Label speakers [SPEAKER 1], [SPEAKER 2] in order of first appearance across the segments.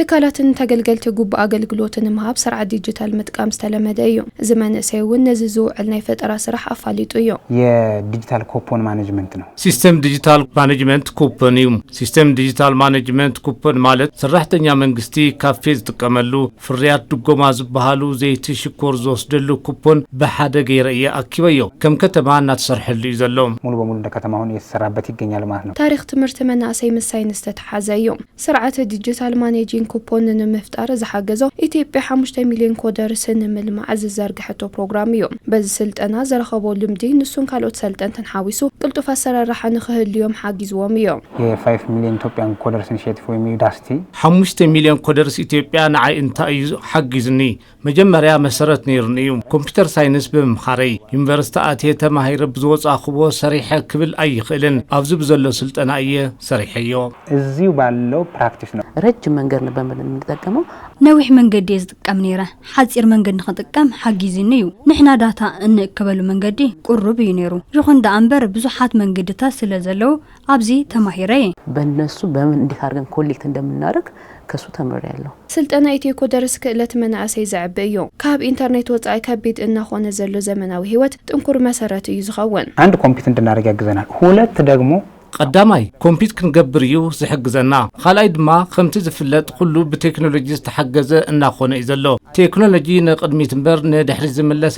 [SPEAKER 1] تكالاتن تገልገልቲ ጉብ አገልግሎትን መሃብ ስርዓ ዲጂታል መጥቀም ዝተለመደ እዩ ዘመን ሰይውን ነዝዙ ዕልናይ ፈጠራ ስራሕ አፋሊጡ እዩ
[SPEAKER 2] የዲጂታል ኩፖን ማኔጅመንት ነው
[SPEAKER 3] ሲስተም ዲጂታል ማኔጅመንት ኩፖን እዩ ሲስተም ዲጂታል ማኔጅመንት ኩፖን ማለት ሰራሕተኛ መንግስቲ ካፌ ዝጥቀመሉ ፍርያት ድጎማ ዝበሃሉ ዘይቲ ሽኮር ዝወስደሉ ኩፖን በሓደ ገይረየ አኪበዮ ከም ከተማ እናተሰርሐሉ እዩ ዘሎ
[SPEAKER 2] ሙሉ በሙሉ እንደ ከተማውን እየተሰራበት ይገኛል ማለት ነው
[SPEAKER 1] ታሪክ ትምህርት መናእሰይ መሳይንስ ተተሓዘ እዩ ስርዓተ ዲጂታል ማኔጂንግ ኩፖን ንምፍጣር ዝሓገዞ ኢትዮጵያ 5 ሚሊዮን ኮደር ስንምልማዕ ዝዘርግሐቶ ፕሮግራም እዩ በዚ ስልጠና ዘረኸቦ ልምዲ ንሱን ካልኦት ሰልጠንተን ሓዊሱ ቅልጡፍ አሰራርሓ ንኽህልዮም ሓጊዝዎም እዩ
[SPEAKER 2] የ5 ሚሊዮን ኢትዮጵያን ኮደርስ ኢኒሺየቲቭ ወይ ዩዳስቲ
[SPEAKER 3] 5 ሚሊዮን ኮደርስ ኢትዮጵያ ንዓይ እንታይ ሓጊዝኒ መጀመርያ መሰረት ነይርኒ እዩ ኮምፒውተር ሳይንስ ብምኻረይ ዩኒቨርሲቲ አትየ ተማሂረ ብዝወጻኽቦ ሰሪሐ ክብል ኣይኽእልን ኣብዚ ብዘሎ ስልጠና እየ ሰሪሐዮ
[SPEAKER 2] እዚው ባለው ፕራክቲስ ነው
[SPEAKER 4] ረጅም መንገድ ነው በመንጠቀመው
[SPEAKER 5] ነዊሕ መንገድ ይዝጥቀም ነይረ ሓጺር መንገድ ንኽጥቀም ሓጊዝኒ እዩ ንሕና ዳታ እንከበሉ መንገዲ ቁሩብ እዩ ነይሩ ይኹን ዳንበር ብዙሓት መንገድታት ስለዘለው ኣብዚ ተማሂረ
[SPEAKER 4] በእነሱ በምን እንዴት አድርገን ኮሌክት እንደምናደርግ ከሱ ተመሪያለሁ
[SPEAKER 1] ስልጠና ኢትዮ ኮደርስ ክእለት መናእሰይ ዘዕብ እዩ ካብ ኢንተርኔት ወጻኢ ከቢድ እናኾነ ዘሎ ዘመናዊ ህይወት ጥንኩር መሰረት እዩ ዝኸውን
[SPEAKER 2] አንድ ኮምፒውተር እንድናደርግ ያግዘናል ሁለት ደግሞ
[SPEAKER 3] ቀዳማይ ኮምፒውተር ክንገብር እዩ ዝሕግዘና ካልኣይ ድማ ከምቲ ዝፍለጥ ኩሉ ብቴክኖሎጂ ዝተሓገዘ እናኾነ እዩ ዘሎ ቴክኖሎጂ ንቅድሚት እምበር ንድሕሪት ዝምለስ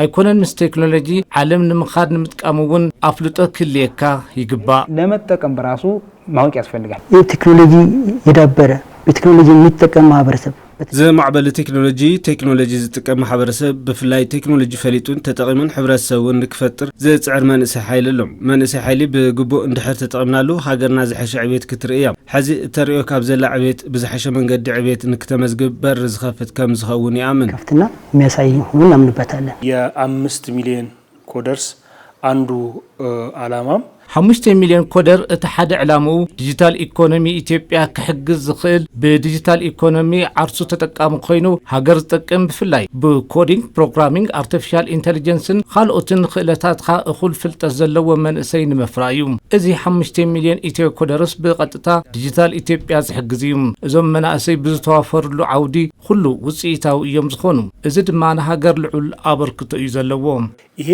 [SPEAKER 3] ኣይኮነን ምስ ቴክኖሎጂ ዓለም ንምኻድ ንምጥቃምውን አፍልጦ ክልየካ ይግባእ
[SPEAKER 2] ለመጠቀም በራሱ ማወቅ ያስፈልጋል
[SPEAKER 6] የቴክኖሎጂ የዳበረ በቴክኖሎጂ የሚጠቀም ማህበረሰብ
[SPEAKER 7] ዘማዕበል ቴክኖሎጂ ዝጥቀም ማህበረሰብ በፍላይ ቴክኖሎጂ ፈሊጡን ተጠቂመን ሕብረተሰቡን ንክፈጥር ዘጽዕር መንእሰይ ኃይልሎም መንእሰይ ኃይሊ በግቦ እንድሕር ተጠቅምናሉ ሀገርና ዝሐሸ ዕቤት ክትርእያ ሕዚ ተሪኦ ካብ ዘላ ዕቤት ብዝሐሸ መንገዲ ዕቤት ንክተመዝግብ በር ዝኸፍት ከም ዝኸውን ይአምን
[SPEAKER 6] ከፍትና የሚያሳይ ሁሉ አምንበታለን
[SPEAKER 8] የ5 ሚሊዮን ኮደርስ አንዱ ዓላማም
[SPEAKER 3] 5 ሚሊዮን ኮደር እተሓደ ዕላማው ዲጂታል ኢኮኖሚ ኢትዮጵያ ክሕግዝ ዝኽእል በዲጂታል ኢኮኖሚ ዓርሱ ተጠቃሚ ኮይኑ ሃገር ዝጠቅም ብፍላይ በኮዲንግ ፕሮግራሚንግ አርቲፊሻል ኢንተለጀንስን ካልኦትን ክእለታትካ እኹል ፍልጠት ዘለዎ መንእሰይ ንምፍራዩ እዚ 5 ሚሊዮን ኢትዮ ኮደርስ በቀጥታ ዲጂታል ኢትዮጵያ ዝሕግዝ እዩ እዞም መናእሰይ ብዝተዋፈሩሉ ዓውዲ ሁሉ ውጽኢታው እዮም ዝኾኑ እዚ ድማ ንሃገር ልዑል አበርክቶ እዩ ዘለዎ
[SPEAKER 8] ይሄ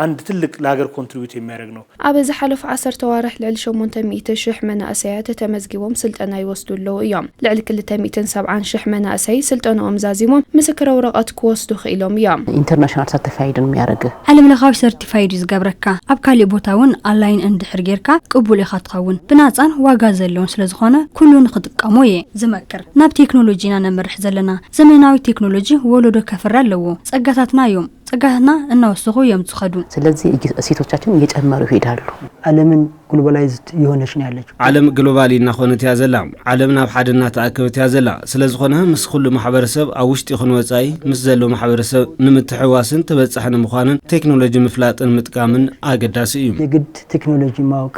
[SPEAKER 8] አንድ ትልቅ ለሀገር ኮንትሪቢዩት የሚያደርግ ነው
[SPEAKER 1] አበዛ ሐለፍ 10 ተዋረህ ለል 800 ሺህ መናእሰያት ተመዝግቦም ስልጠና ይወስዱለው እዮም ለል 270 ሺህ መናእሰይ ስልጠናኦም ዛዚሞም ምስክር ወረቀት ክወስዱ ኽኢሎም እዮም
[SPEAKER 4] ኢንተርናሽናል ሰርቲፋይድን የሚያደርግ
[SPEAKER 5] ዓለም ለኻዊ ሰርቲፋይድ ዝገብረካ ኣብ ካሊ ቦታውን ኦንላይን እንድሕር ጌርካ ቅቡል ኢኻ ትኸውን ብናጻን ዋጋ ዘለውን ስለዝኾነ ኩሉ ንኽጥቀሙ ዝመክር ናብ ቴክኖሎጂና ነመርሕ ዘለና ዘመናዊ ቴክኖሎጂ ወለዶ ከፍራ ኣለዎ ጸጋታትና እዮም ጸጋታና እናወስኹ እዮም ዝኸዱ
[SPEAKER 4] ስለዚህ እሴቶቻችን እየጨመሩ ይሄዳሉ
[SPEAKER 6] ዓለምን ግሎባላይዝድ የሆነች ነው ያለችው
[SPEAKER 7] ዓለም ግሎባሊ እናኾነት ያዘላ ዓለም ናብ ሓድና ተኣከበት ያዘላ ስለዝኾነ ምስ ኩሉ ማሕበረሰብ አውሽጥ ይኹን ወጻኢ ምስ ዘሎ ማሕበረሰብ ንምትሕዋስን ተበጻሕን ምዃንን ቴክኖሎጂ ምፍላጥን ምጥቃምን አገዳሲ እዩ
[SPEAKER 6] የግድ ቴክኖሎጂ ማወቅ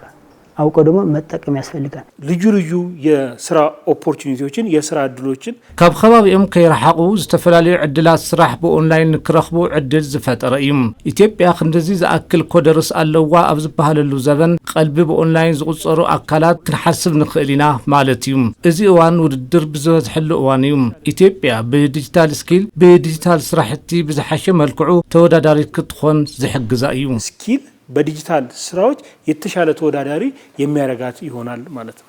[SPEAKER 6] አውቆ ደግሞ መጠቀም ያስፈልጋል
[SPEAKER 8] ልዩ የሥራ ኦፖርቹኒቲዎችን የሥራ ዕድሎችን
[SPEAKER 3] ካብ ከባቢኦም ከይረሓቁ ዝተፈላልዩ ዕድላት ስራሕ በኦንላይን ክረኽቡ ዕድል ዝፈጠረ እዩ ኢትዮጵያ ክንደዚ ዝኣክል ኮደርስ ኣለዋ ኣብ ዝበሃለሉ ዘበን ቀልቢ በኦንላይን ዝቁጸሩ አካላት ክንሓስብ ንኽእል ኢና ማለት እዩ እዚ እዋን ውድድር ብዝበዝሐሉ እዋን እዩ ኢትዮጵያ ብዲጂታል ስኪል በዲጂታል ስራሕቲ ብዝሓሸ መልክዑ ተወዳዳሪት ክትኾን ዝሕግዛ እዩ
[SPEAKER 8] ስኪል በዲጂታል ስራዎች የተሻለ ተወዳዳሪ የሚያረጋት ይሆናል ማለት ነው